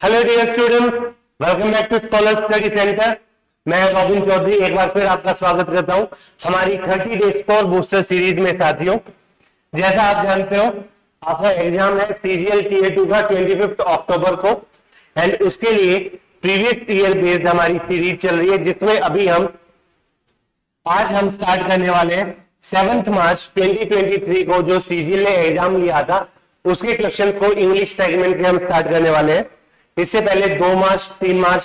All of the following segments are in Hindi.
Hello dear students, welcome back to Scholar Study Centre. मैं रॉबिन चौधरी एक बार फिर आपका स्वागत करता हूं हमारी 30 डे स्कोर बूस्टर सीरीज में। साथियों, जैसा आप जानते हो आपका एग्जाम है सीजीएल टीए 2 का 25 अक्टूबर को, एंड उसके लिए प्रीवियस ईयर बेस्ड हमारी सीरीज चल रही है, जिसमें अभी आज हम स्टार्ट करने वाले हैं 7 मार्च 2023 को जो सीजीएल ने एग्जाम लिया था उसके क्वेश्चन को इंग्लिश सेगमेंट के हम स्टार्ट करने वाले हैं। इससे पहले 2 मार्च, 3 मार्च,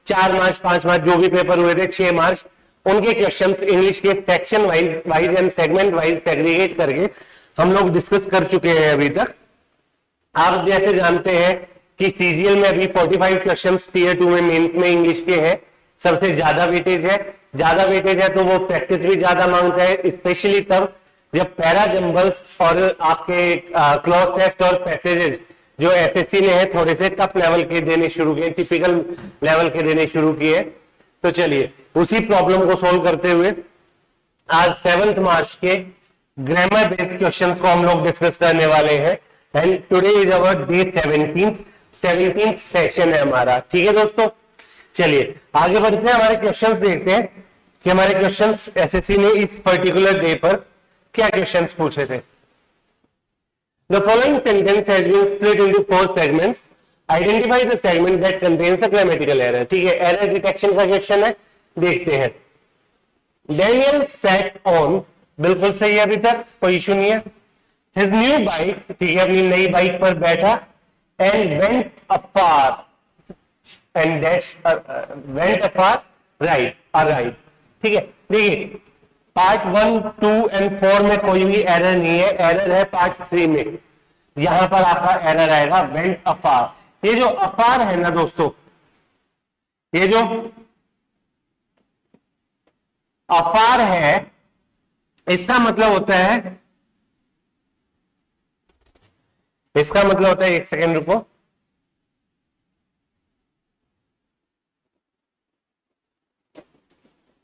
4 मार्च, 5 मार्च जो भी पेपर हुए थे, 6 मार्च, उनके क्वेश्चंस इंग्लिश के section wise and segment wise segregate करके हम लोग डिस्कस कर चुके हैं अभी तक। आप जैसे जानते हैं कि सीजीएल में अभी 45 क्वेश्चंस टीयर 2 में मेंस में इंग्लिश के हैं। सबसे ज्यादा वेटेज है तो वो प्रैक्टिस भी ज्यादा मांगता है, स्पेशली तब जब पैरा जंबल्स और आपके क्लॉज टेस्ट और पैसेजेस जो एसएससी ने है थोड़े से टफ लेवल के देने शुरू किए, टिपिकल लेवल के देने शुरू किए। तो चलिए उसी प्रॉब्लम को सोल्व करते हुए आज 7 मार्च के ग्रामर बेस्ड क्वेश्चंस को हम लोग डिस्कस करने वाले हैं। And today is our day 17th session है हमारा। ठीक है दोस्तों, चलिए आगे बढ़ते हैं, हमारे क्वेश्चंस देखते हैं कि हमारे क्वेश्चंस एसएससी ने इस पर्टिकुलर डे पर क्या क्वेश्चंस पूछे थे। The following sentence has been split into 4 segments. Identify the segment that contains a grammatical error. ठीक है, एरर डिटेक्शन का क्वेश्चन है, देखते हैं। Daniel sat on, बिल्कुल सही है, अभी तक कोई इशू नहीं है। His new bike, ठीक है, अपनी नई बाइक पर बैठा, and went afar, and dash went afar right, ठीक है। देखिए पार्ट 1, 2 एंड 4 में कोई भी एरर नहीं है, एरर है पार्ट 3 में। यहां पर आपका एरर आएगा वेंट अफार। ये जो अफार है ना दोस्तों, ये जो अफार है इसका मतलब होता है, एक सेकेंड रुको,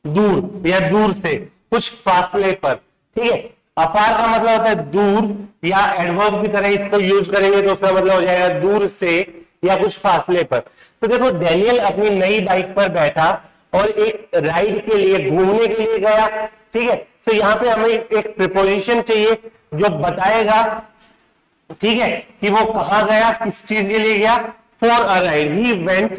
दूर या दूर से, कुछ फासले पर। ठीक है, अफार का मतलब होता है दूर, या एडवर्ब की तरह इसको यूज करेंगे तो उसका मतलब हो जाएगा दूर से या कुछ फासले पर। तो देखो डेनियल अपनी नई बाइक पर बैठा और एक राइड के लिए, घूमने के लिए गया। ठीक है, तो यहां पे हमें एक प्रीपोजिशन चाहिए जो बताएगा, ठीक है, कि वो कहां गया, किस चीज के लिए गया। For a ride, he went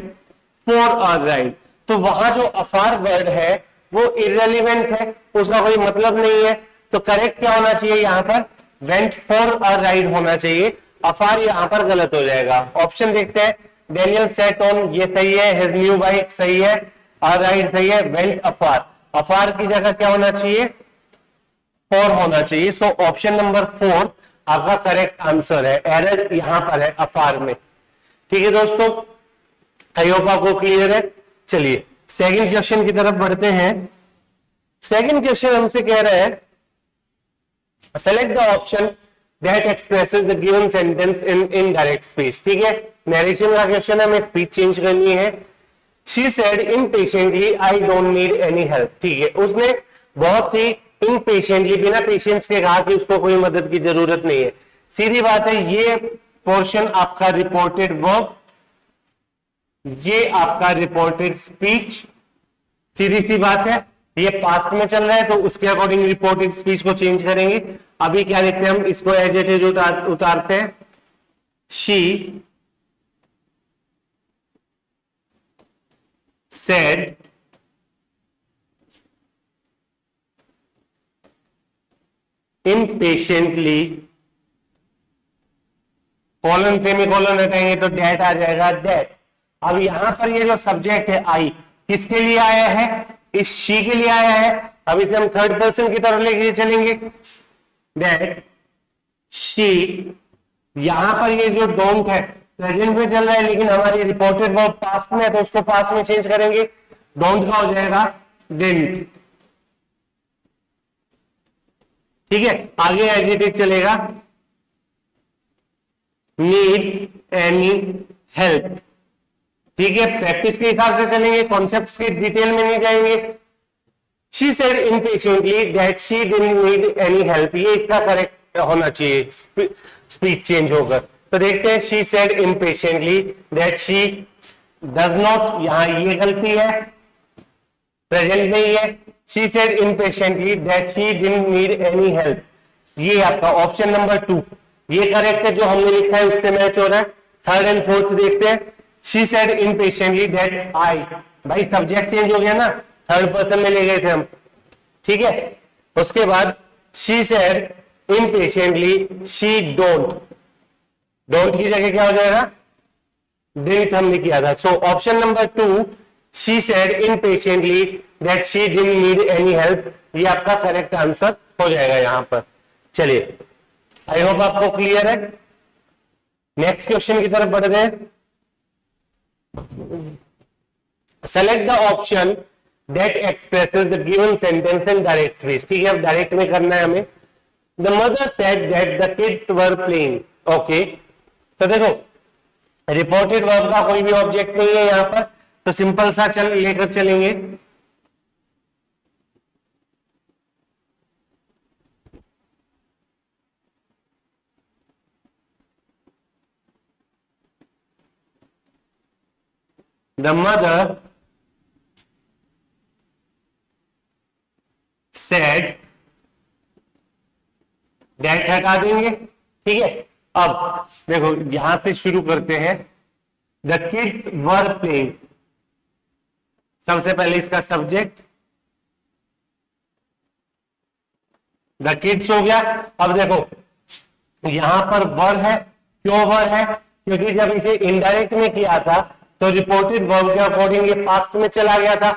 for a ride. तो वहां जो अफार वर्ड है वो इररिलेवेंट है, उसका कोई मतलब नहीं है। तो करेक्ट क्या होना चाहिए यहाँ पर, वेंट फॉर अ राइड होना चाहिए। अफार यहाँ पर गलत हो जाएगा। ऑप्शन देखते हैं, डेनियल सेट ऑन, ये सही है, हिज न्यू बाइक सही है, अ राइड सही है, वेंट अफार, अफार की जगह क्या होना चाहिए, फॉर होना चाहिए। सो ऑप्शन नंबर 4 आपका करेक्ट आंसर है। एरर यहाँ पर है अफार में। ठीक है दोस्तों, आई होप आपको क्लियर है। चलिए सेकंड क्वेश्चन की तरफ बढ़ते हैं। सेकंड क्वेश्चन हमसे कह रहे हैं, select the option that expresses the given sentence in indirect speech. ठीक है, नरेशन का क्वेश्चन है, हमें स्पीच चेंज करनी है। She said impatiently I don't need any help. ठीक है, उसने बहुत ही इम्पेशेंटली, बिना पेशेंस के कहा कि उसको कोई मदद की जरूरत नहीं है। सीधी बात है, ये पोर्शन आपका रिपोर्टेड वर्ब, ये आपका रिपोर्टेड स्पीच। सीधी सी बात है, ये पास्ट में चल रहा है तो उसके अकॉर्डिंग रिपोर्टेड स्पीच को चेंज करेंगे। अभी क्या लिखते हैं हम, इसको एज इट इज उतारते हैं। She said impatiently, colon semicolon हटाएंगे तो डेट आ जाएगा, डेट। अब यहां पर ये जो सब्जेक्ट है आई, किसके लिए आया है, इस शी के लिए आया है। अब इसे हम थर्ड पर्सन की तरफ लेके चलेंगे, दैट शी। यहां पर ये जो डोंट है प्रेजेंट में चल रहा है, लेकिन हमारी रिपोर्टेड वर्ब पास्ट में है तो उसको पास्ट में चेंज करेंगे। डोंट का हो जाएगा डिडंट। ठीक है, आगे एडजेक्टिव चलेगा, नीड एनी हेल्प। ठीक है, प्रैक्टिस के हिसाब से चलेंगे, कॉन्सेप्ट्स की डिटेल में नहीं जाएंगे। She said impatiently that she didn't need any help, ये इसका करेक्ट होना चाहिए, स्पीच चेंज होकर। तो देखते हैं, she said impatiently that she does not, यहां ये गलती है, प्रेजेंट नहीं है। She said impatiently that she didn't need any help, ये आपका ऑप्शन नंबर 2 ये करेक्ट है, जो हमने लिखा है उससे मैच हो रहा है। थर्ड एंड फोर्थ देखते हैं, she said impatiently that I, भाई सब्जेक्ट चेंज हो गया ना, थर्ड पर्सन में ले गए थे हम, ठीक है। उसके बाद she said impatiently she don't, don't की जगह क्या हो जाएगा, डिडंट हमने किया था। So option number 2 she said impatiently that she didn't need any help, ये आपका करेक्ट आंसर हो जाएगा यहां पर। चलिए, आई होप आपको क्लियर है। नेक्स्ट क्वेश्चन की तरफ बढ़ गए। Select the option that expresses the given sentence in direct speech, ठीक है, अब डायरेक्ट में करना है हमें। The mother said that the kids were playing, okay, तो देखो रिपोर्टेड वर्ब का कोई भी ऑब्जेक्ट नहीं है यहां पर, तो सिंपल सा लेकर चलेंगे। द मदर सेड दैट हटा देंगे, ठीक है। अब देखो यहां से शुरू करते हैं, द किड्स वर प्लेइंग, सबसे पहले इसका सब्जेक्ट द किड्स हो गया। अब देखो यहां पर वर है, क्यों वर है, क्योंकि जब इसे इनडायरेक्ट में किया था तो रिपोर्टेड वर्ब के अकॉर्डिंग ये पास्ट में चला गया था,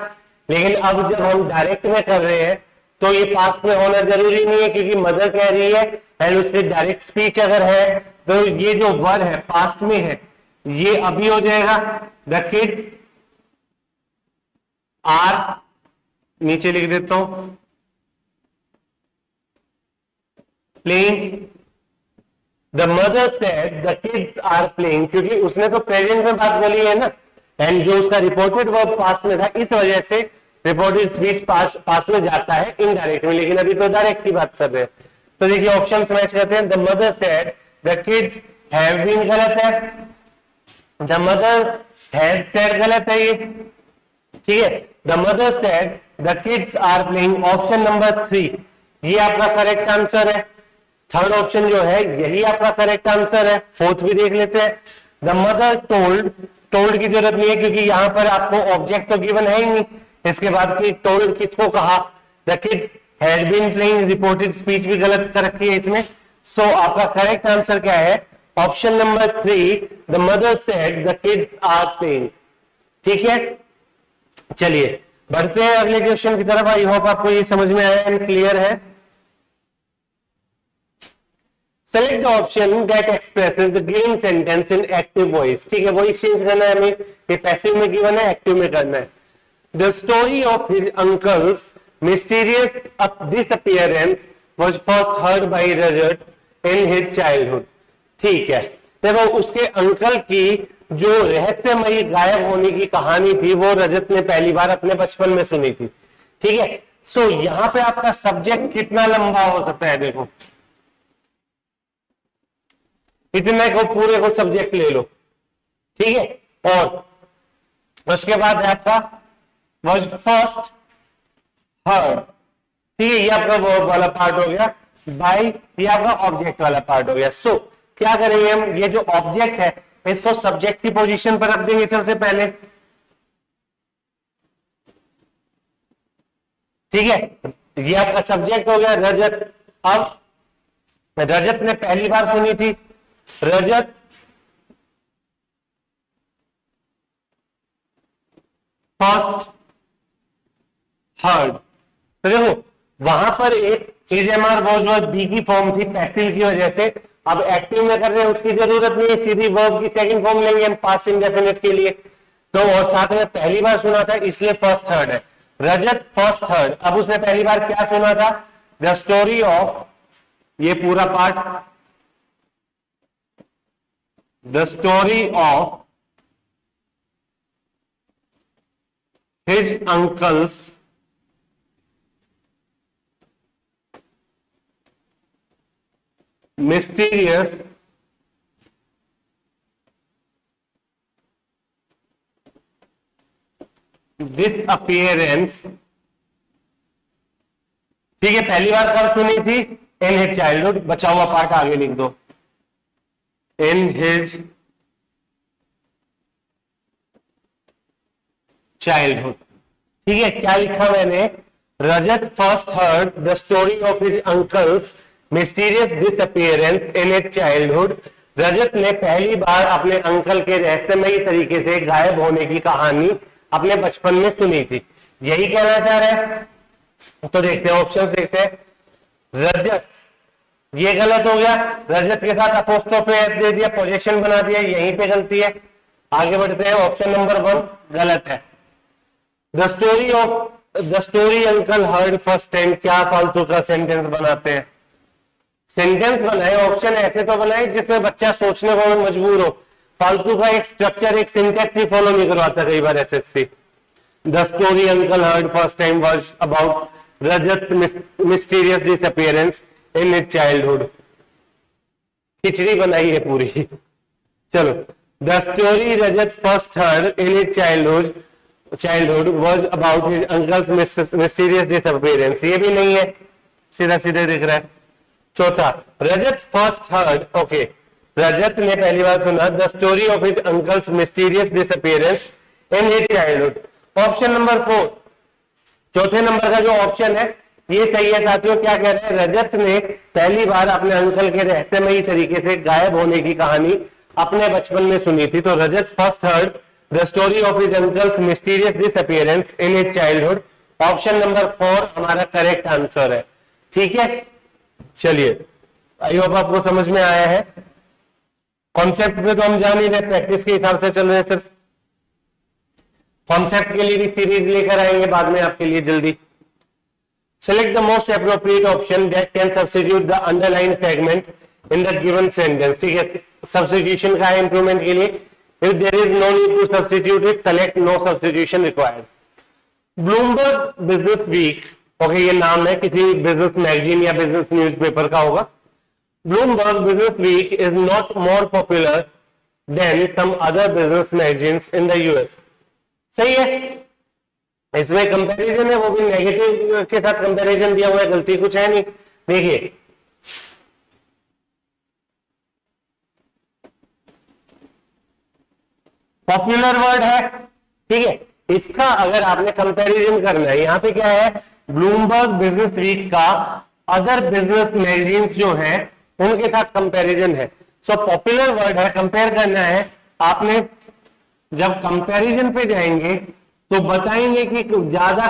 लेकिन अब जब हम डायरेक्ट में कर रहे हैं तो ये पास्ट में होना जरूरी नहीं है, क्योंकि मदर कह रही है एंड उसके डायरेक्ट स्पीच अगर है तो ये जो वर है पास्ट में है, ये अभी हो जाएगा। द किड्स आर, नीचे लिख देता हूं, playing. The mother said the kids are playing, क्योंकि उसने तो प्रेजेंट में बात बोली है ना, एंड जो उसका रिपोर्टेड वर्ब पास्ट में था, इस वजह से रिपोर्टेड स्पीच पास्ट में जाता है इनडायरेक्ट में, लेकिन अभी तो डायरेक्ट की बात कर रहे हैं। तो देखिए ऑप्शंस मैच करते हैं। The mother said the kids have been गलत है, द मदर हैज सेड गलत है ये, ठीक है। The mother said the kids are playing, option number 3 ये आपका करेक्ट आंसर है। थर्ड ऑप्शन जो है यही आपका करेक्ट आंसर है। फोर्थ भी देख लेते हैं। द मदर टोल्ड, टोल्ड की जरूरत नहीं है क्योंकि यहां पर आपको ऑब्जेक्ट तो गिवन है ही नहीं। इसके बाद की टोल्ड किसको कहा, the kids had been playing, reported speech भी गलत कर रखी है इसमें। सो आपका करेक्ट आंसर क्या है, option number 3 the mother said the kids are playing, ठीक है। चलिए बढ़ते हैं अगले क्वेश्चन की तरफ। आई होप आपको ये समझ में आया एंड क्लियर है। Select the option that expresses the given sentence in active voice, ठीक है, वॉइस चेंज करना है हमें, ये पैसिव में गिवन है, एक्टिव में करना है। The story of his uncle's mysterious disappearance was first heard by Rajat in his childhood, ठीक है। देखो उसके अंकल की जो रहस्यमयी गायब होने की कहानी थी वो रजत ने पहली बार अपने बचपन में सुनी थी, ठीक है। सो यहां पे आपका सब्जेक्ट कितना लंबा हो सकता है, देखो इतने को पूरे को सब्जेक्ट ले लो, ठीक है। और उसके बाद है आपका वाज फर्स्ट हर्ड, ठीक है, ये आपका वर्ब वाला पार्ट हो गया। बाय ये आपका ऑब्जेक्ट वाला पार्ट हो गया। सो क्या करेंगे हम, ये जो ऑब्जेक्ट है इसको सब्जेक्ट की पोजीशन पर रख देंगे सबसे पहले, ठीक है। ये आपका सब्जेक्ट हो गया रजत। अब रजत ने पहली बार सुनी थी, रजत फर्स्ट हर्ड, तो देखो वहां पर एक is am are was be की फॉर्म थी पैसिव की वजह से, अब एक्टिव में कर रहे हैं उसकी जरूरत नहीं है, सीधी वर्ब की सेकंड फॉर्म लेंगे हम पास्ट इंडेफिनिट के लिए। तो और साथ में पहली बार सुना था इसलिए फर्स्ट हर्ड है, रजत फर्स्ट हर्ड। अब उसने पहली बार क्या सुना था, द स्टोरी ऑफ, ये पूरा part, the story of his uncle's mysterious disappearance, ठीक है, पहली बार कब सुनी थी? इन हिज चाइल्डहुड, बचा हुआ पार्ट आगे लिख दो, इन हिज चाइल्डहुड। ठीक है, क्या लिखा मैंने? Rajat first heard the story of his uncle's mysterious disappearance in his childhood. Rajat ने पहली बार अपने अंकल के रहस्यमयी तरीके से गायब होने की कहानी अपने बचपन में सुनी थी, यही कहना चाह रहे हैं। तो देखते हैं, ऑप्शंस देखते हैं। रजत, ये गलत हो गया, रजत के साथ अपोस्ट्रोफी एस दे दिया, पोजीशन बना दिया, यहीं पे गलती है। आगे बढ़ते हैं, ऑप्शन नंबर 1 गलत है। The story uncle heard first time, क्या फालतू का सेंटेंस बनाते हैं। सेंटेंस बनाए, ऑप्शन ऐसे तो बनाए जिसमें बच्चा सोचने को मजबूर हो। फालतू का एक स्ट्रक्चर, एक सिंटेक्स भी फॉलो नहीं करवाता कई बार SSC. The story uncle heard first time was about Rajat mysterious disappearance in his childhood. खिचड़ी बनाई है पूरी। चलो, the story Rajat first heard in his childhood was about his uncle's mysterious disappearance, ये भी नहीं है, सीधा सीधा दिख रहा है। चौथा, Rajat first heard, okay, Rajat ने पहली बार सुना the story of his uncle's mysterious disappearance in his childhood. Option number 4, चौथे नंबर का जो ऑप्शन है ये सही है साथियों। क्या कह रहे हैं? रजत ने पहली बार अपने अंकल के रहस्यमयी तरीके से गायब होने की कहानी अपने बचपन में सुनी थी। तो Rajat first heard the story of his uncle's mysterious disappearance in his childhood. Option number 4 हमारा करेक्ट आंसर है। ठीक है, चलिए, आई होप आपको समझ में आया है। कॉन्सेप्ट पे तो हम जान ही रहे, प्रैक्टिस के हिसाब से चल रहे हैं सिर्फ। कॉन्सेप्ट के लिए भी सीरीज लेकर आएंगे बाद में आपके लिए जल्दी। Select the most appropriate option that can substitute the underline fragment in the given sentence. ठीक है, सब्स्टिट्यूशन का है इंप्रूवमेंट के लिए। If there is no need to substitute it, select no substitution required. Bloomberg business week, okay, ये नाम है किसी बिजनेस मैगजीन या बिजनेस न्यूज़पेपर का होगा। Bloomberg business week is not more popular than some other business magazines in the US. सही है, इसमें कंपैरिजन है, वो भी नेगेटिव के साथ कंपैरिजन दिया हुआ है, गलती कुछ है नहीं। देखिए, पॉपुलर वर्ड है, ठीक है, इसका अगर आपने कंपैरिजन करना है, यहां पे क्या है? ब्लूमबर्ग बिजनेस वीक का अदर बिजनेस मैगजीन्स जो है उनके साथ कंपैरिजन है। सो पॉपुलर वर्ड है, कंपेयर करना है। आपने जब कंपैरिजन पे जाएंगे तो बताएंगे कि ज्यादा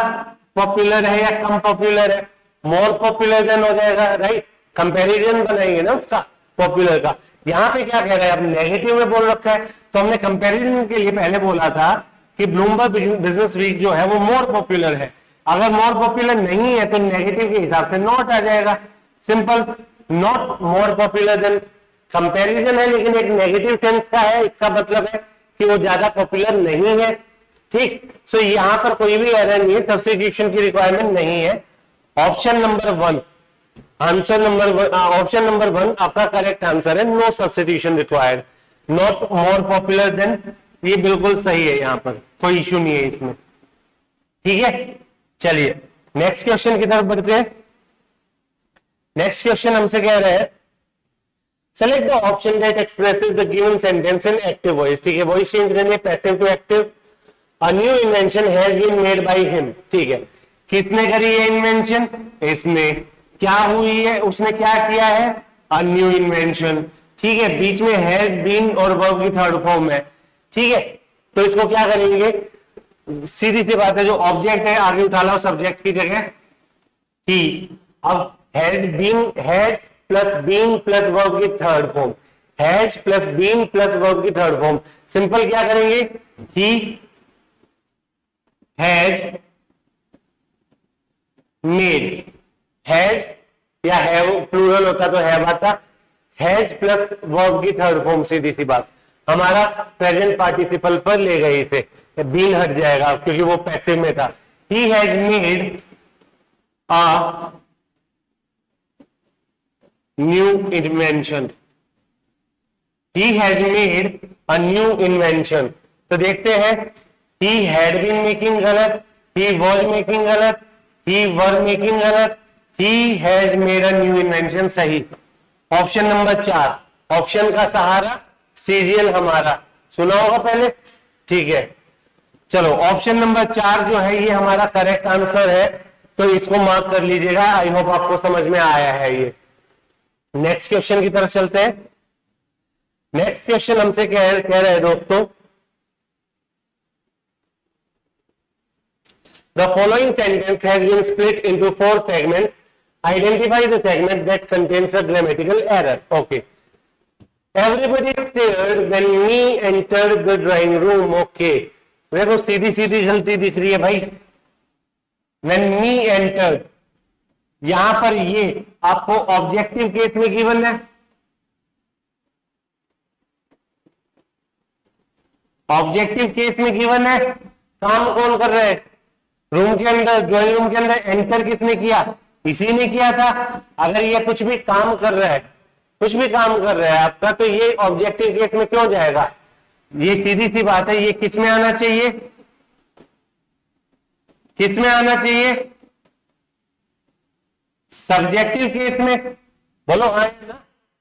पॉपुलर है या कम पॉपुलर है। मोर पॉपुलर देन हो जाएगा, राइट, कंपैरिजन बनाएंगे ना उसका पॉपुलर का। यहाँ पे क्या कह रहा है? अब नेगेटिव में बोल रखा है, तो हमने कंपैरिजन के लिए पहले बोला था कि ब्लूमबर्ग बिजनेस वीक जो है वो मोर पॉपुलर है। अगर मोर पॉपुलर नहीं है तो नेगेटिव के हिसाब से नॉट आ जाएगा, simple. Not more popular than, comparison है लेकिन एक नेगेटिव सेंस का है, इसका मतलब है कि वो ज्यादा पॉपुलर नहीं है। ठीक, सो यहां पर कोई भी एरर नहीं है, सब्स्टिट्यूशन की रिक्वायरमेंट नहीं है। ऑप्शन नंबर 1, ऑप्शन नंबर 1 आपका करेक्ट आंसर है। No substitution required, not more popular than, ये बिल्कुल सही है, यहां पर कोई इश्यू नहीं है इसमें। ठीक है, चलिए नेक्स्ट क्वेश्चन की तरफ बढ़ते हैं। नेक्स्ट क्वेश्चन हमसे कह रहे हैं select the option that expresses the given sentence in active voice. ठीक है, वॉइस चेंज करनी है passive to active. A new invention has been made by him. ठीक है, किसने करी है इन्वेंशन? इसने। क्या हुई है? उसने क्या किया है? अ न्यू इन्वेंशन। ठीक है, बीच में हैज बीन और वर्ब की थर्ड फॉर्म है। ठीक है, तो इसको क्या करेंगे? सीधी सी बात है, जो ऑब्जेक्ट है आगे उठा लो सब्जेक्ट की जगह ही। अब has been, has plus been plus verb की third form, has plus been plus verb की थर्ड फॉर्म। सिंपल क्या करेंगे? ही हैज मेड, हैज या हैव प्लूरल होता तो हैव आता, हैज प्लस वर्ब की थर्ड फॉर्म, सीधी सी बात। हमारा प्रेजेंट पार्टिसिपल पर ले गए इसे, बीन हट जाएगा क्योंकि वो पैसिव में था। ही has made a new invention, he has made a new invention. तो देखते हैं ही हैड बीन मेकिंग गलत, ही वॉज मेकिंग गलत, ही वर मेकिंग गलत, ही has made a new invention सही। ऑप्शन नंबर 4, ऑप्शन का सहारा सीजीएल हमारा सुना होगा पहले, ठीक है। चलो ऑप्शन नंबर 4 जो है ये हमारा करेक्ट आंसर है, तो इसको मार्क कर लीजिएगा। आई होप आपको समझ में आया है ये। नेक्स्ट क्वेश्चन की तरफ चलते हैं। नेक्स्ट क्वेश्चन हमसे कह रहे हैं दोस्तों, the following sentence has been split into 4 segments. Identify the segment that contains a grammatical error. Okay. Everybody stared when me entered the drawing room. Okay. देखो सीधी सीधी गलती दिख रही है भाई। When me entered, यहां पर ये आपको ऑब्जेक्टिव केस में गिवन है। ऑब्जेक्टिव केस में गिवन है, काम कौन कर रहा है? रूम के अंदर, ड्राइंग रूम के अंदर एंटर किसने किया? इसी ने किया था। अगर ये कुछ भी काम कर रहा है, कुछ भी काम कर रहा है आपका, तो ये ऑब्जेक्टिव केस में क्यों जाएगा? ये सीधी सी बात है। ये किस में आना चाहिए? किस में आना चाहिए? सब्जेक्टिव केस में। बोलो हाँ ना,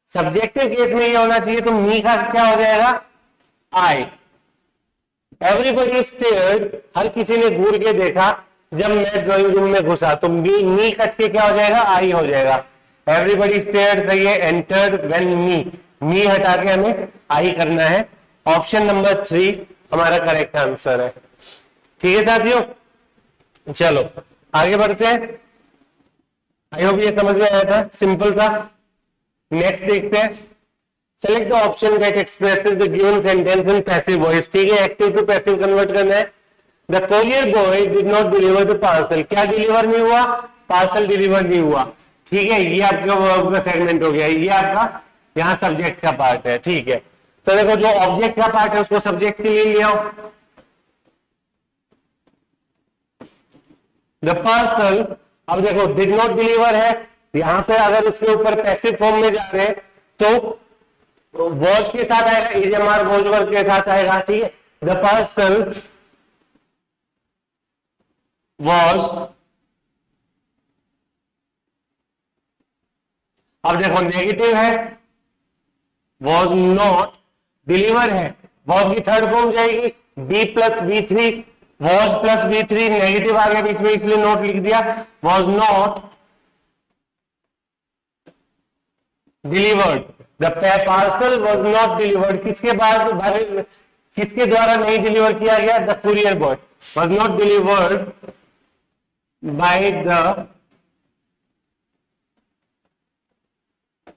सब्जेक्टिव केस में ये होना चाहिए। तो मी का क्या हो जाएगा? आई। एवरीबडी स्टेयर्ड, हर किसी ने घूर के देखा जब मैं ड्राइंग रूम में घुसा, तो मी कट के क्या हो जाएगा? आई हो जाएगा। एवरीबडी स्टेयर्ड सही है। एंटर्ड व्हेन मी हटा के हमें आई करना है। ऑप्शन नंबर 3 हमारा करेक्ट आंसर है। ठीक है साथियों, चलो आगे बढ़ते हैं। आई होप ये समझ में आया था, सिंपल था। नेक्स्ट देखते हैं। Select the option that expresses the given sentence in passive voice. ठीक है, एक्टिव टू पैसिव कन्वर्ट करना है। The courier boy did not deliver the parcel. क्या डिलीवर नहीं हुआ? पार्सल डिलीवर नहीं हुआ। ठीक है, ये आपका वर्ब का सेगमेंट हो गया। ये आपका यहाँ सब्जेक्ट का पार्ट है। ठीक है, तो देखो जो ऑब्जेक्ट का पार्ट है उसको सब्जेक्ट के लिए ले आओ। द पार्सल, अब देखो डिड नॉट डिलीवर है, यहां पे अगर उसके ऊपर पैसिव फॉर्म में जा रहे हैं तो वॉज के साथ आएगा, इजएमआर वॉज वर्ब के साथ आएगा। ठीक है, द पार्सल वॉज, अब देखो नेगेटिव है, वॉज नॉट, डिलीवर है, वॉज की थर्ड फॉर्म जाएगी बी प्लस बी3, वॉज प्लस बी3, नेगेटिव आ गया बीच में इसलिए नॉट लिख दिया। Was not delivered, the parcel was not delivered. किसके बाद, किसके द्वारा नहीं डिलीवर किया गया? The courier boy was not delivered by the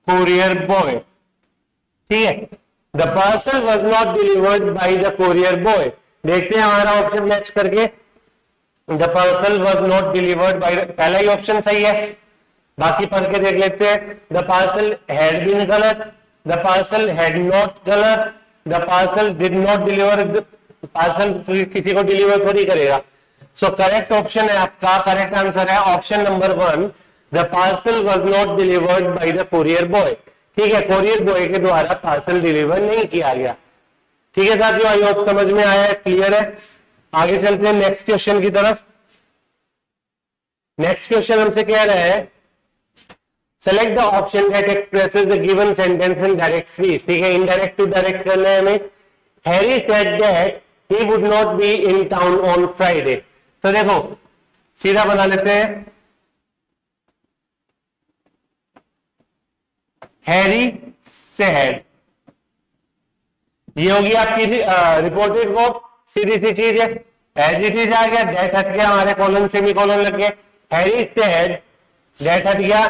courier boy। ठीक है, the parcel was not delivered by the courier boy। देखते हैं हमारा ऑप्शन मैच करके। The parcel was not delivered bye, पहला ही ऑप्शन सही है, बाकी पढ़ के देख लेते हैं। द पार्सल हैड बीन गलत, द पार्सल हैड नॉट गलत, the parcel did not deliver, parcel किसी को डिलीवर थोड़ी करेगा। सो करेक्ट ऑप्शन है आपका, करेक्ट आंसर है option number 1, the parcel was not delivered by the courier boy. ठीक है, कोरियर बॉय के द्वारा पार्सल डिलीवर नहीं किया गया। ठीक है साथियों, आई होप समझ में आया है, क्लियर है। आगे चलते हैं नेक्स्ट क्वेश्चन की तरफ। नेक्स्ट क्वेश्चन हमसे कह रहा है, select the option that expresses the given sentence in direct speech. ठीक है, इनडायरेक्ट टू डायरेक्ट करना है हमें। Harry said that he would not be in town on Friday. तो देखो सीधा बना लेते हैं, हैरी सेड, ये होगी आपकी रिपोर्टेड वर्ब, सीधी सी चीज है। एज इट इज आ गया, दैट हट गया, हमारे कॉलन सेमी कॉलन लग गए। हैरी सेड, दैट हट गया।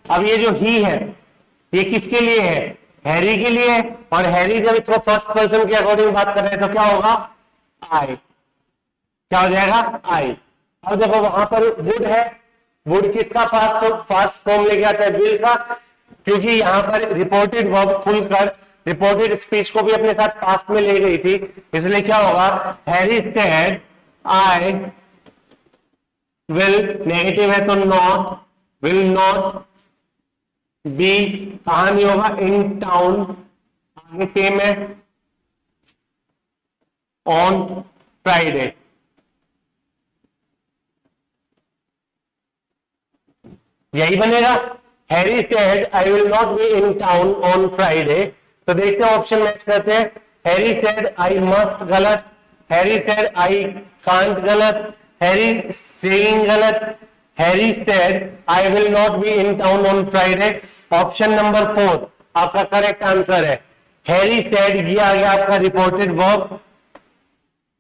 अब ये जो ही है ये किसके लिए है? हैरी के लिए है। और हैरी जब इसको फर्स्ट पर्सन के अकॉर्डिंग बात कर रहे हैं तो क्या होगा? आई। क्या हो जाएगा? आई। अब देखो वहां पर वुड है, वुड किसका फास्ट फॉर्म लेके आता है? विल का, क्योंकि यहां पर रिपोर्टेड वर्ब खुलकर रिपोर्टेड स्पीच को भी अपने साथ पास्ट में ले गई थी, इसलिए क्या होगा? Harry said I will, negative है तो नॉट, विल नॉट बी, कहां नहीं होगा? इन टाउन, आगे सेम है, ऑन फ्राइडे। यही बनेगा। Harry said I will not be in town on Friday. तो देखते हैं ऑप्शन मैच करते हैं। हैरी सेड आई मस्ट गलत, हैरी सेड आई कांट गलत, हैरी सेइंग गलत, Harry said I will not be in town on Friday. Option number 4 आपका करेक्ट आंसर है। हैरी सेड, ये आ गया आपका रिपोर्टेड वर्ब,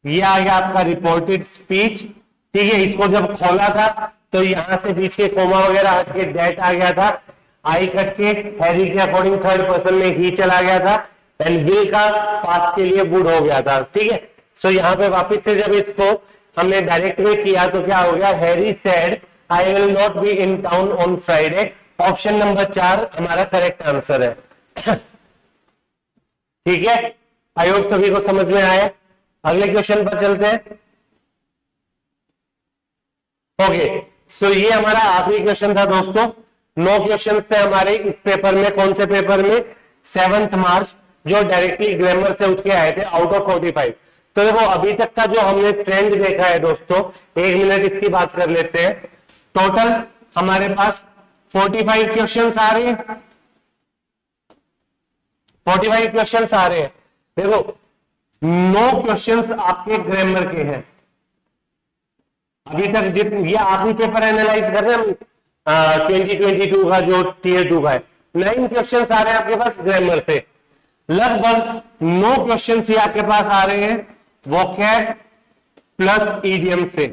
ये आ गया आपका रिपोर्टेड स्पीच। ठीक है, इसको जब खोला था तो यहां से बीच के कोमा वगैरह हट के दैट आ गया था, आई कट के हैरी के अकॉर्डिंग थर्ड पर्सन में ही चला गया था, एंड विल का पास्ट के लिए वुड हो गया था। ठीक है, सो यहाँ पे वापस से जब इसको हमने डायरेक्ट में किया तो क्या हो गया, Harry said I will not be in town on Friday. Option number 4 हमारा करेक्ट आंसर है। ठीक है, आई होप सभी को समझ में आया। अगले क्वेश्चन पर चलते हैं। ओके, सो ये हमारा आखिरी क्वेश्चन था दोस्तों। 9 क्वेश्चन थे हमारे इस पेपर में। कौन से पेपर में? 7 मार्च, जो डायरेक्टली ग्रामर से उठ के आए थे आउट ऑफ 45। तो देखो अभी तक का जो हमने ट्रेंड देखा है दोस्तों, 1 मिनट इसकी बात कर लेते हैं। टोटल हमारे पास 45 क्वेश्चन आ रहे हैं, 45 क्वेश्चन आ रहे हैं। देखो 9 क्वेश्चन आपके ग्रामर के हैं अभी तक। ये आखिरी पेपर एनालाइज कर रहे हैं हम 2022 का जो टीयर 2 का है। 9 क्वेश्चन आ रहे हैं आपके पास ग्रामर से। लगभग 9 क्वेश्चन ही आपके पास आ रहे हैं वोकैब प्लस ईडियम से।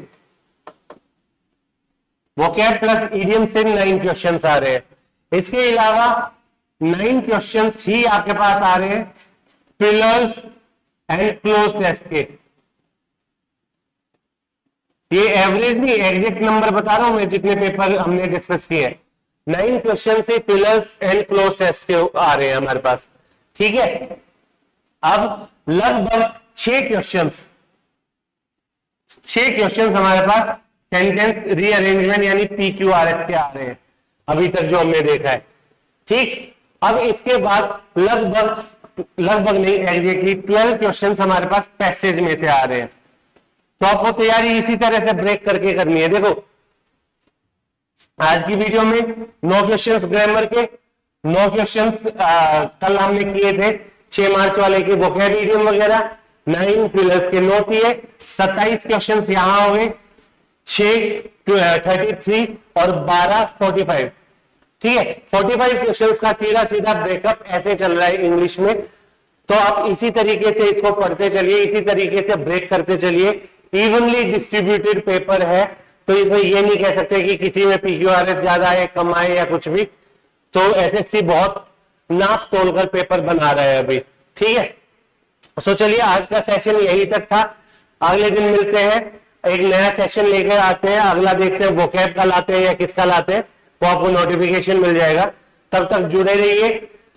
वोकैब प्लस ईडियम से 9 क्वेश्चन आ रहे हैं। इसके अलावा 9 क्वेश्चन ही आपके पास आ रहे हैं फिलर्स एंड क्लोज टेस्ट के। ये एवरेज नहीं, एग्जैक्ट नंबर बता रहा हूं मैं जितने पेपर हमने डिस्कस किए। 9 क्वेश्चन से फिलर्स एंड क्लोज टेस्ट के आ रहे हैं हमारे पास। ठीक है, अब लगभग 6 क्वेश्चन हमारे पास सेंटेंस रीअरेंजमेंट यानी PQRS के आ रहे हैं अभी तक जो हमने देखा है। ठीक, अब इसके बाद लगभग नहीं, एग्जैक्टली 12 क्वेश्चन हमारे पास पैसेज में से आ रहे हैं। तो आपको तैयारी इसी तरह से ब्रेक करके करनी है। देखो आज की वीडियो में 9 क्वेश्चंस ग्रामर के, 9 क्वेश्चंस कल हमने किए थे 6 मार्च वाले के वोकैब इडियम वगैरह। 9 फिलर्स के 9 किए, 27 क्वेश्चंस यहां हो गए, 6 33 और 12 45। ठीक है, 45 क्वेश्चंस का सीधा सीधा ब्रेकअप ऐसे चल रहा है इंग्लिश में। तो आप इसी तरीके से इसको पढ़ते चलिए, इसी तरीके से ब्रेक करते चलिए। इवनली डिस्ट्रीब्यूटेड पेपर है, तो इसमें ये नहीं कह सकते कि किसी में PQRS ज्यादा है, कम आए या कुछ भी। तो SSC बहुत नाप तोलकर पेपर बना रहा है अभी। ठीक है, सो चलिए आज का सेशन यही तक था। अगले दिन मिलते हैं, एक नया सेशन लेकर आते हैं। अगला देखते हैं वोकैब का लाते हैं या किसका लाते हैं, वो आपको नोटिफिकेशन मिल जाएगा। तब तक जुड़े रहिए,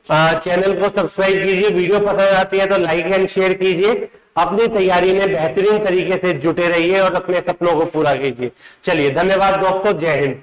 चैनल को सब्सक्राइब कीजिए। वीडियो पसंद आती है तो लाइक एंड शेयर कीजिए। अपनी तैयारी में बेहतरीन तरीके से जुटे रहिए और अपने सपनों को पूरा कीजिए। चलिए, धन्यवाद दोस्तों, जय हिंद।